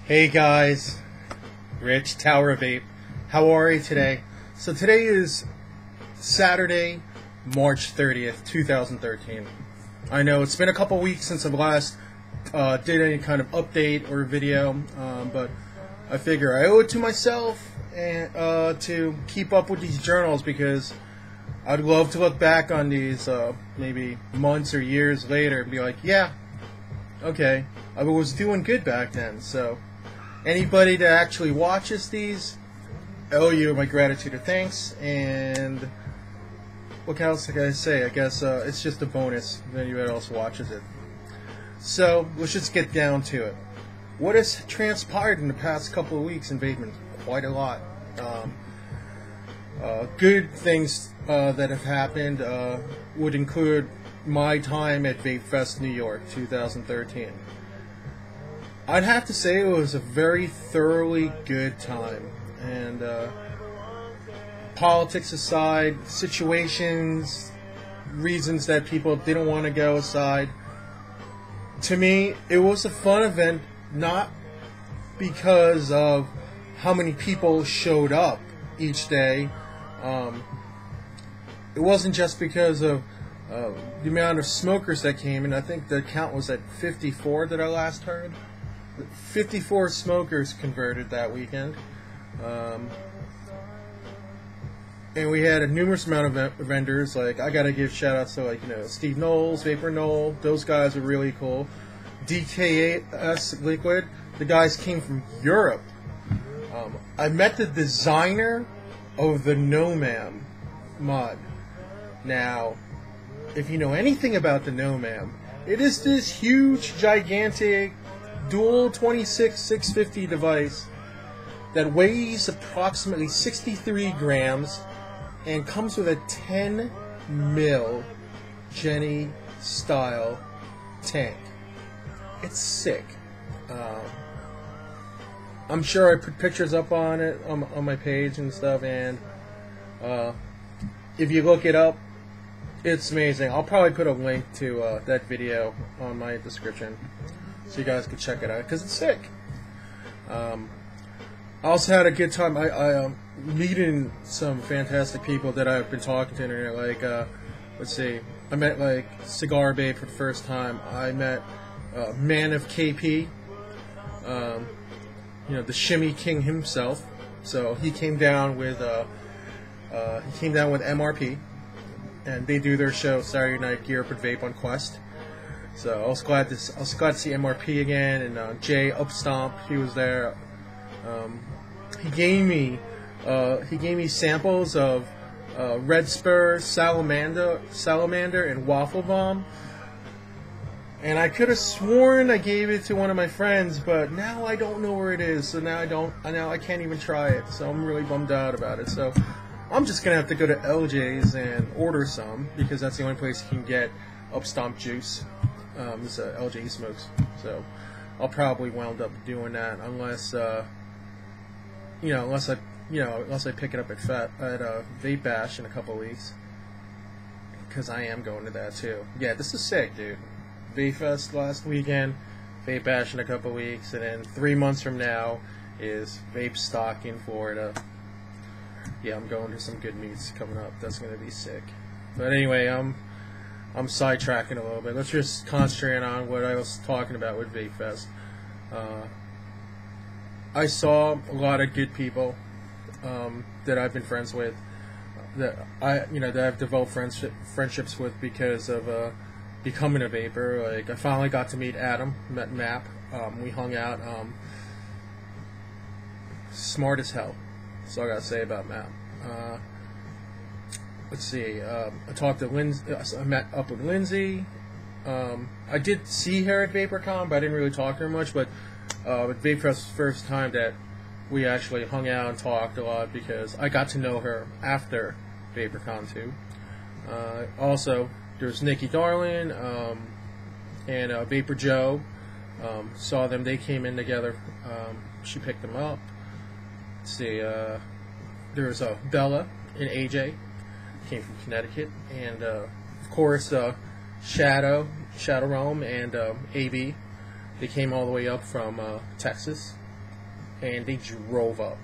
Hey guys, Rich, Tower of Vape. How are you today? So today is Saturday, March 30th, 2013. I know it's been a couple weeks since I've last did any kind of update or video, but I figure I owe it to myself and to keep up with these journals because I'd love to look back on these maybe months or years later and be like, yeah, okay, I was doing good back then. So anybody that actually watches these, I owe you my gratitude or thanks. And what else can I say? I guess it's just a bonus if anybody else watches it. So let's just get down to it. What has transpired in the past couple of weeks in vaping? Quite a lot. Good things that have happened would include my time at Vapefest New York 2013. I'd have to say it was a very thoroughly good time, and politics aside, situations, reasons that people didn't want to go aside, to me it was a fun event, not because of how many people showed up each day. It wasn't just because of the amount of smokers that came in. I think the count was at 54 that I last heard. 54 smokers converted that weekend. And we had a numerous amount of vendors. Like, I gotta give shout outs to, like, Steve Knowles, Vapor Knoll. Those guys are really cool. DKS Liquid. The guys came from Europe. I met the designer of the No Ma'am mod. Now, if you know anything about the No Ma'am, it is this huge, gigantic, dual 26-650 device that weighs approximately 63 grams and comes with a 10 mil Jenny style tank. It's sick. I'm sure I put pictures up on it on my page and stuff, and if you look it up, it's amazing. I'll probably put a link to that video on my description so you guys can check it out because it's sick. I also had a good time. I meeting some fantastic people that I've been talking to internet. Like, let's see, I met like Cigar Babe for the first time. I met Man of KP, the Shimmy King himself. So he came down with MRP, and they do their show Saturday night, Gear Up and Vape on Quest. So I was glad to see MRP again, and Jay Upstomp, he was there. He gave me samples of Red Spur, Salamander, and Waffle Bomb. And I could have sworn I gave it to one of my friends, but now I don't know where it is. So now I can't even try it. So I'm really bummed out about it. So I'm just gonna have to go to LJ's and order some because that's the only place you can get Upstomp juice. It's LJ smokes. So I'll probably wound up doing that unless unless I pick it up at Vape Bash in a couple weeks, because I am going to that too. Yeah, this is sick, dude. Vapefest last weekend, Vape Bash in a couple weeks, and then 3 months from now is Vape Stock in Florida. Yeah, I'm going to some good meets coming up. That's gonna be sick. But anyway, I'm sidetracking a little bit. Let's just concentrate on what I was talking about with Vapefest. I saw a lot of good people that I've been friends with, that I've developed friendships with because of becoming a vapor. Like, I finally got to meet Adam, met Map. We hung out. Smart as hell. That's all I gotta say about Map. Let's see. I talked to Lindsay. I met up with Lindsay. I did see her at VaporCon, but I didn't really talk to her much. But at Vapefest was the first time that we actually hung out and talked a lot because I got to know her after VaporCon too. Also, there's Nikki Darlin and Vapor Joe. Saw them. They came in together. She picked them up. Let's see. There's Bella and AJ. Came from Connecticut. And, of course, Shadow Rome, and AB. They came all the way up from Texas. and they drove up.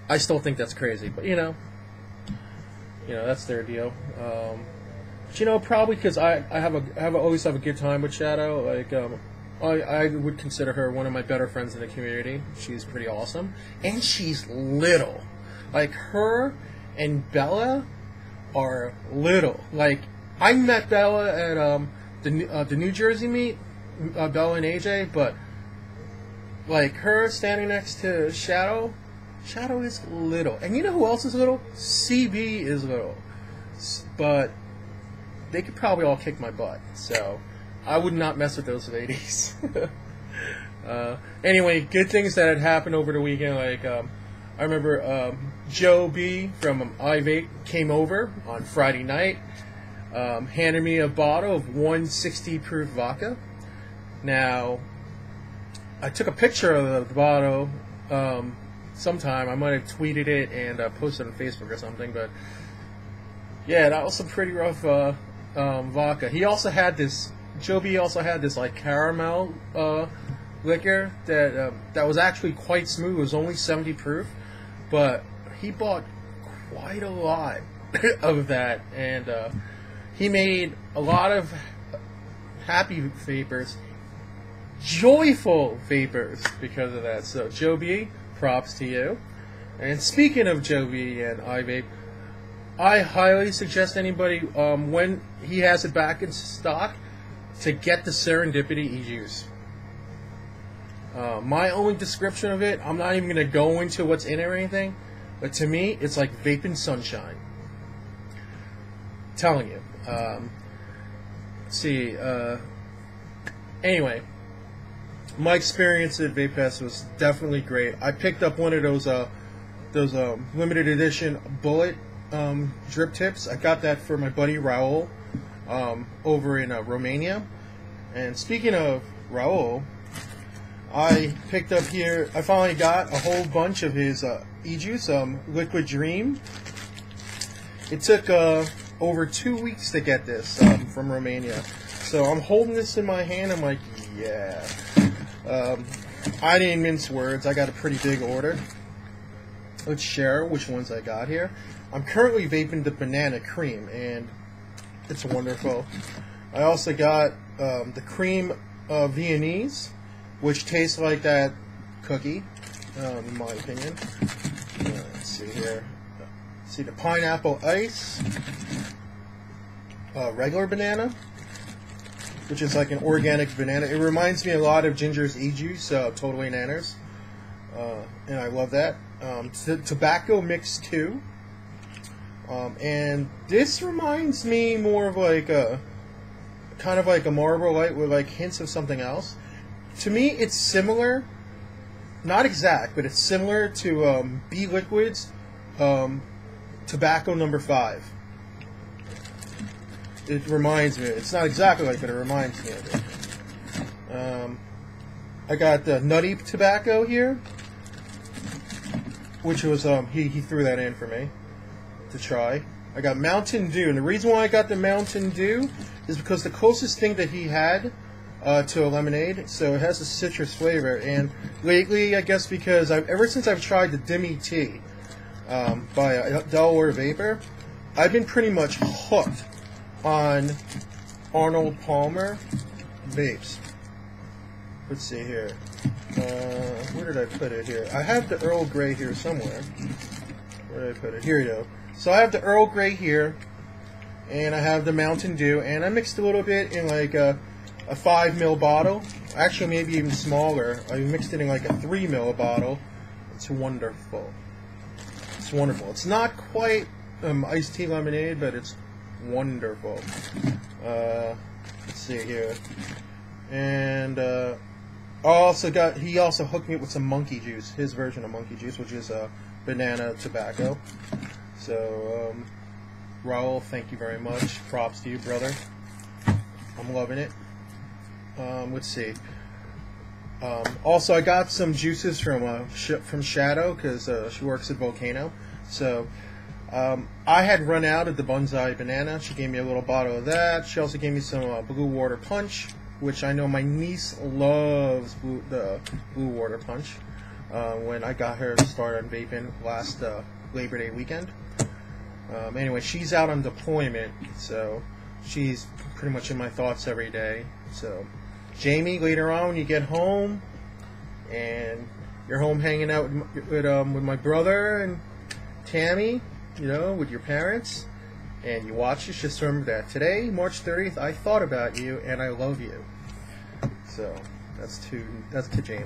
I still think that's crazy, but you know, that's their deal. But you know, probably because I always have a good time with Shadow. Like, I would consider her one of my better friends in the community. She's pretty awesome, and she's little. Like, her and Bella are little. Like, I met Bella at the New Jersey meet, Bella and AJ, but like her standing next to Shadow is little. And you know who else is little? CB is little. But they could probably all kick my butt. So I would not mess with those ladies. Anyway, good things that had happened over the weekend. Like, I remember Joe B from NY Vape came over on Friday night, handed me a bottle of 160 proof vodka. Now, I took a picture of the bottle sometime. I might have tweeted it and posted it on Facebook or something. But yeah, that was some pretty rough vodka. He also had this. Joe B also had this like caramel liquor that was actually quite smooth. It was only 70 proof, but he bought quite a lot of that, and he made a lot of happy vapors, joyful vapors because of that. So Joe B, props to you. And speaking of Joe B and NY Vape, I highly suggest anybody when he has it back in stock to get the Serendipity ejuice. My only description of it, I'm not even going to go into what's in it or anything, but to me, it's like vaping sunshine. Telling you. Let's see. Anyway, my experience at Vapefest was definitely great. I picked up one of those limited edition bullet drip tips. I got that for my buddy Raul over in Romania. And speaking of Raul, I picked up here, I finally got a whole bunch of his ejuice, Liquid Dream. It took over 2 weeks to get this from Romania. So I'm holding this in my hand, I'm like, yeah. I didn't mince words, I got a pretty big order. Let's share which ones I got here. I'm currently vaping the banana cream, and it's wonderful. I also got the cream Viennese, which tastes like that cookie, in my opinion. Let's see here. See the pineapple ice, regular banana, which is like an organic banana. It reminds me a lot of Ginger's ejuice, Totally Nanners, and I love that. Tobacco mix 2, and this reminds me more of like a kind of like a Marlboro Light with like hints of something else. To me, it's similar, not exact, but it's similar to B Liquid's Tobacco number 5. It reminds me. It's not exactly like it, but it reminds me of it. I got the Nutty Tobacco here, which was he threw that in for me to try. I got Mountain Dew, and the reason why I got the Mountain Dew is because the closest thing that he had to a lemonade, so it has a citrus flavor. And lately, I guess because ever since I've tried the Dimmy Tea by Delaware Vapor, I've been pretty much hooked on Arnold Palmer vapes. Let's see here. Where did I put it here? I have the Earl Grey here somewhere. Where did I put it? Here you go. So I have the Earl Grey here, and I have the Mountain Dew, and I mixed a little bit in like a 5 ml bottle. Actually, maybe even smaller. I mixed it in like a 3 ml bottle. It's wonderful. It's wonderful. It's not quite iced tea lemonade, but it's wonderful. Let's see here. And he also hooked me up with some monkey juice, his version of monkey juice, which is banana tobacco. So, Raul, thank you very much. Props to you, brother. I'm loving it. Let's see. Also, I got some juices from Shadow, because she works at Volcano. So, I had run out of the Bonsai banana. She gave me a little bottle of that. She also gave me some Blue Water Punch, which I know my niece loves the Blue Water Punch. when I got her started on vaping last Labor Day weekend. Anyway, she's out on deployment, so she's pretty much in my thoughts every day. So, Jamie, later on when you get home and you're home hanging out with my brother and Tammy, you know, with your parents, and you watch this, just remember that today, March 30th, I thought about you and I love you. So that's to Jamie.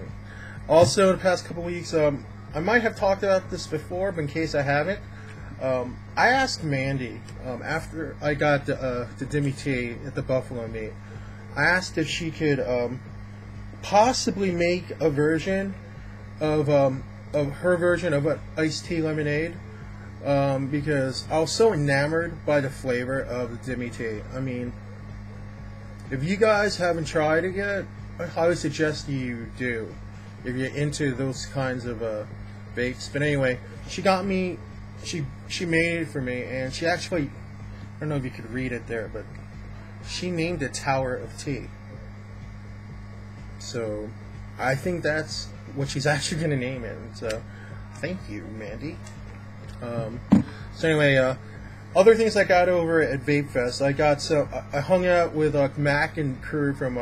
Also, in the past couple weeks, I might have talked about this before, but in case I haven't, I asked Mandy after I got the Dimmy Tea at the Buffalo meet. I asked if she could possibly make a version of her version of an iced tea lemonade, because I was so enamored by the flavor of the Dimmy Tea. I mean, if you guys haven't tried it yet, I highly suggest you do if you're into those kinds of vapes. But anyway, she got me. She made it for me, and she actually, I don't know if you could read it there, but she named it Tower of Tea. So I think that's what she's actually going to name it. So thank you, Mandy. So anyway, other things I got over at Vapefest, I hung out with Mac and crew from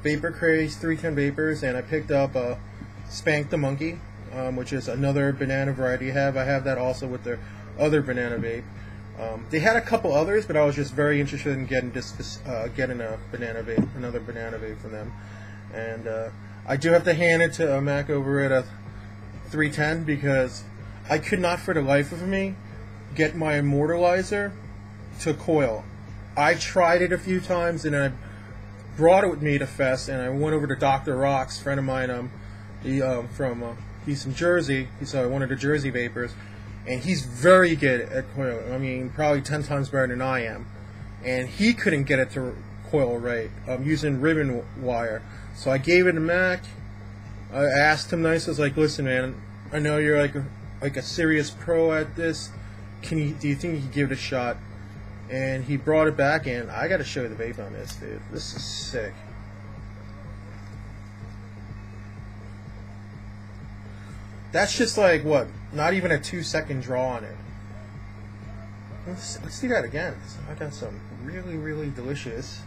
Vapor Craze 310 Vapors, and I picked up Spank the Monkey, which is another banana variety I have that also with their other banana vape. They had a couple others, but I was just very interested in getting another banana vape from them. And I do have to hand it to Mac over at 310, because I could not for the life of me get my immortalizer to coil. I tried it a few times, and I brought it with me to Fest, and I went over to Dr. Rock's, friend of mine, he's from Jersey, he's one of the Jersey vapors, and he's very good at coiling. I mean, probably 10 times better than I am. And he couldn't get it to coil right, using ribbon wire. So I gave it to Mac. I asked him nice, I was like, listen man, I know you're like a serious pro at this. Do you think you could give it a shot? And he brought it back, and I gotta show you the vape on this, dude. This is sick. That's just like, what, not even a 2-second draw on it. Let's do that again. I got some really, really delicious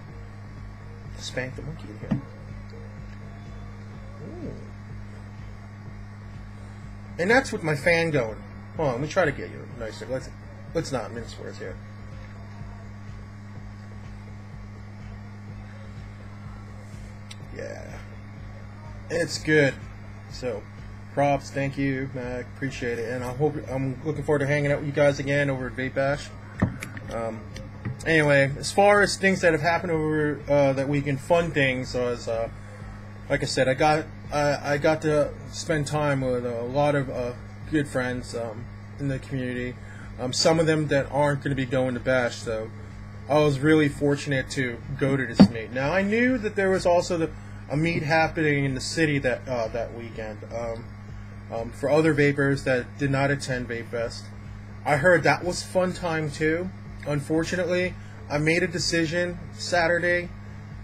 Spank the Monkey in here. Ooh. And that's with my fan going. Hold on, let me try to get you nicer. Let's not mince words here. Yeah. It's good. So, props, thank you, Mac, appreciate it, and I'm looking forward to hanging out with you guys again over at Vape Bash. Anyway, as far as things that have happened over that weekend, fun things, was like I said, I got to spend time with a lot of good friends in the community. Some of them that aren't going to be going to Bash, so I was really fortunate to go to this meet. Now I knew that there was also a meet happening in the city that weekend. For other vapors that did not attend Vapefest, I heard that was fun time too. Unfortunately, I made a decision Saturday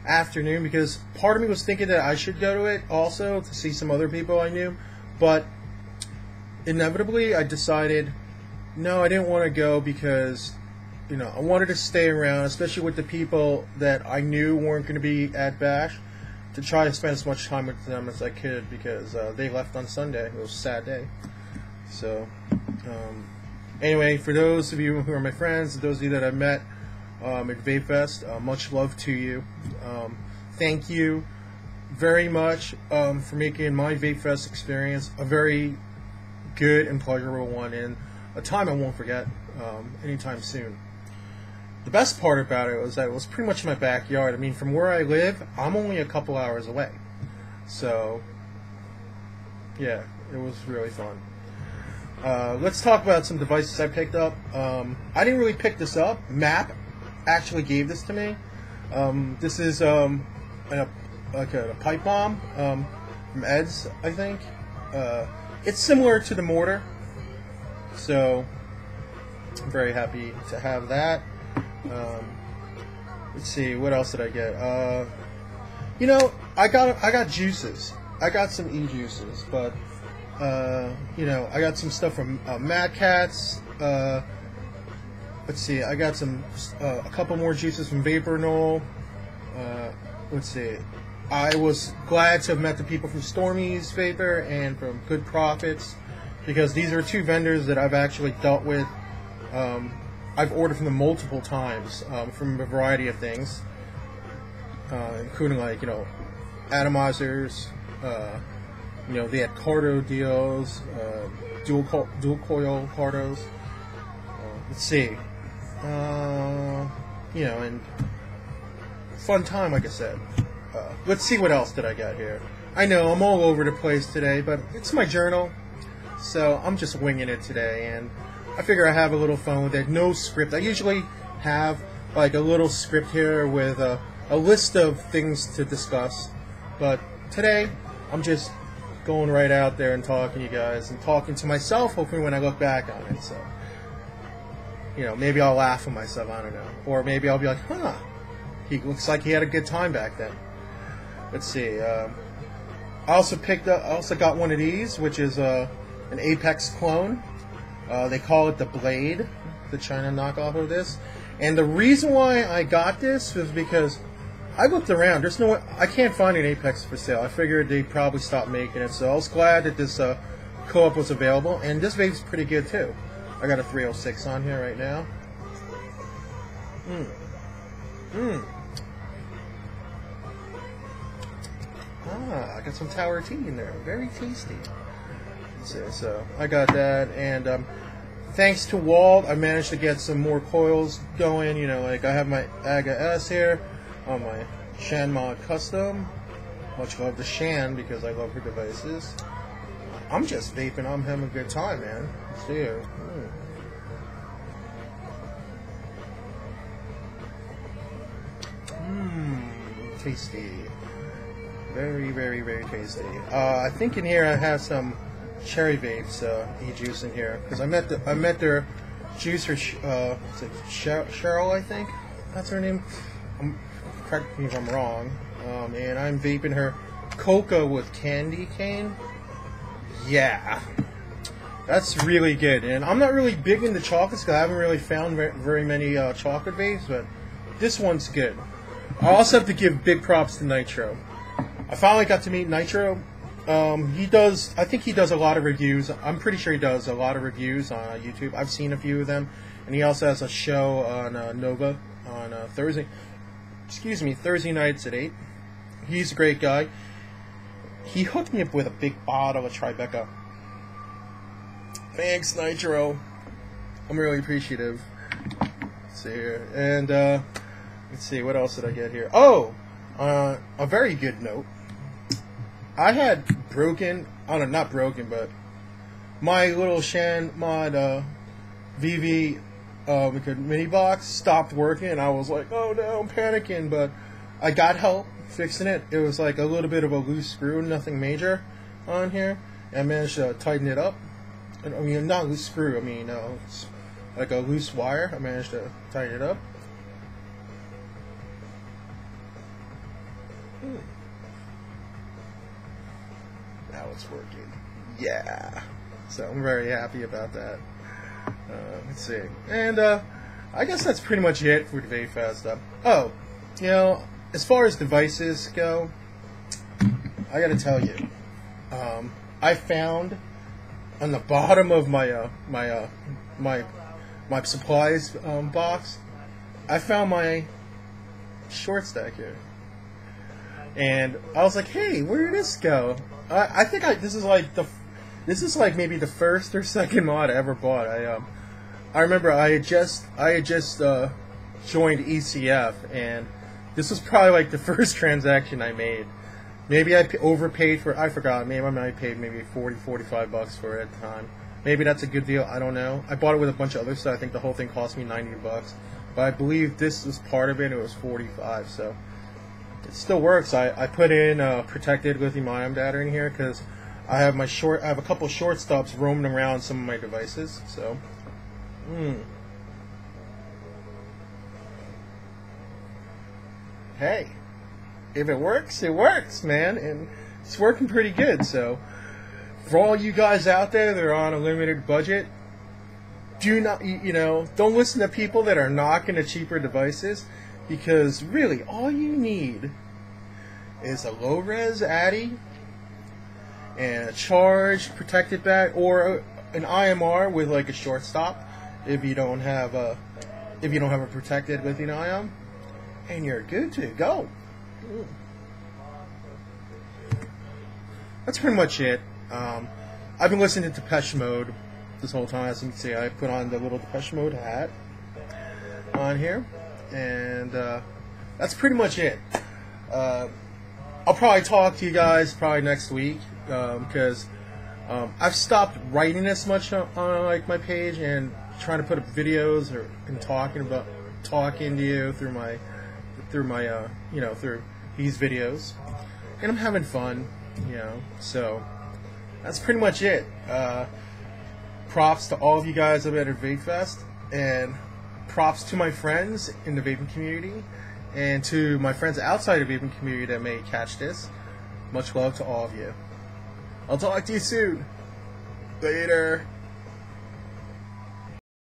afternoon, because part of me was thinking that I should go to it also to see some other people I knew, but inevitably I decided no, I didn't want to go, because I wanted to stay around, especially with the people that I knew weren't going to be at Bash, to try to spend as much time with them as I could, because they left on Sunday. It was a sad day. So, anyway, for those of you who are my friends, those of you that I met at Vapefest, much love to you. Thank you very much for making my Vapefest experience a very good and pleasurable one, and a time I won't forget anytime soon. The best part about it was that it was pretty much in my backyard. I mean, from where I live, I'm only a couple hours away. So, yeah, it was really fun. Let's talk about some devices I picked up. I didn't really pick this up. Map actually gave this to me. This is a pipe bomb from Ed's, I think. It's similar to the mortar, so I'm very happy to have that. Let's see, what else did I get? I got juices. I got some ejuices, but You know, I got some stuff from Mad Cats. Let's see, I got some a couple more juices from Vapor. Let's see, I was glad to have met the people from Stormy's Vapor and from Good Profits, because these are two vendors that I've actually dealt with. I've ordered from them multiple times from a variety of things, including, like, you know, atomizers. You know, they had Cardo deals, dual coil Cardos. Let's see, you know, and fun time, like I said. Let's see what else did I got here. I know I'm all over the place today, but it's my journal, so I'm just winging it today, and I figure I have a little fun with it. No script. I usually have like a little script here with a list of things to discuss, but today I'm just going right out there and talking to you guys and talking to myself, hopefully when I look back on it. So, you know, maybe I'll laugh at myself, I don't know. Or maybe I'll be like, huh, he looks like he had a good time back then. Let's see. I also got one of these, which is an Apex clone. They call it the Blade, the China knockoff of this. And the reason why I got this was because I looked around. There's no, I can't find an Apex for sale. I figured they probably stopped making it, so I was glad that this co-op was available. And this vape's pretty good too. I got a 306 on here right now. I got some Tower Tea in there. Very tasty. So I got that, and thanks to Walt, I managed to get some more coils going. You know, like I have my Aga S here on my Shan Mod Custom. Much love to Shan because I love her devices. I'm just vaping. I'm having a good time, man. See you. Tasty. Very, very, very tasty. I think in here I have some Cherry Vapes, ejuice in here, because I met their juicer, is it Cheryl, I think that's her name. Correct me if I'm wrong. And I'm vaping her Coca with candy cane. Yeah, that's really good. And I'm not really big into chocolates because I haven't really found very many chocolate vapes, but this one's good. I also have to give big props to Nitro. I finally got to meet Nitro. I think he does a lot of reviews. I'm pretty sure he does a lot of reviews on YouTube. I've seen a few of them, and he also has a show on Nova on Thursday nights at 8. He's a great guy. He hooked me up with a big bottle of Tribeca. Thanks, Nitro. I'm really appreciative. Let's see here, and let's see, what else did I get here? Oh, a very good note. I had not broken, but my little Shan Mod VV mini box stopped working, and I was like, oh no, I'm panicking, but I got help fixing it. It was like a little bit of a loose screw, nothing major on here, and I managed to tighten it up. And, I mean, not a loose screw, I mean, it's like a loose wire. I managed to tighten it up. Now it's working. Yeah. So I'm very happy about that. Let's see. And I guess that's pretty much it for the Vapefest. Oh, you know, as far as devices go, I gotta tell you, I found on the bottom of my my supplies box, I found my short stack here. And I was like, "Hey, where did this go?" I think this is like maybe the first or second mod I ever bought. I remember I had just joined ECF, and this was probably like the first transaction I made. Maybe I overpaid for. I forgot. Maybe I paid maybe $45 for it at the time. Maybe that's a good deal. I don't know. I bought it with a bunch of other stuff. I think the whole thing cost me $90, but I believe this was part of it. It was $45, so. It still works. I put in protected lithium-ion battery in here because I have a couple short stops roaming around some of my devices. So, hey, if it works, man, and it's working pretty good. So, For all you guys out there that are on a limited budget, do not, don't listen to people that are knocking the cheaper devices, because really all you need is a low-res Addy and a charged protected bag, or an IMR with like a short stop if you don't have a protected lithium ion, and you're good to go. That's pretty much it. I've been listening to Depeche Mode this whole time. As you can see, I put on the little Depeche Mode hat on here, and that's pretty much it. I'll probably talk to you guys probably next week, because I've stopped writing as much on like my page and trying to put up videos and talking to you through my through these videos, and I'm having fun, so that's pretty much it. Props to all of you guys up at Vapefest, and props to my friends in the vaping community, and to my friends outside the vaping community that may catch this. Much love to all of you. I'll talk to you soon. Later.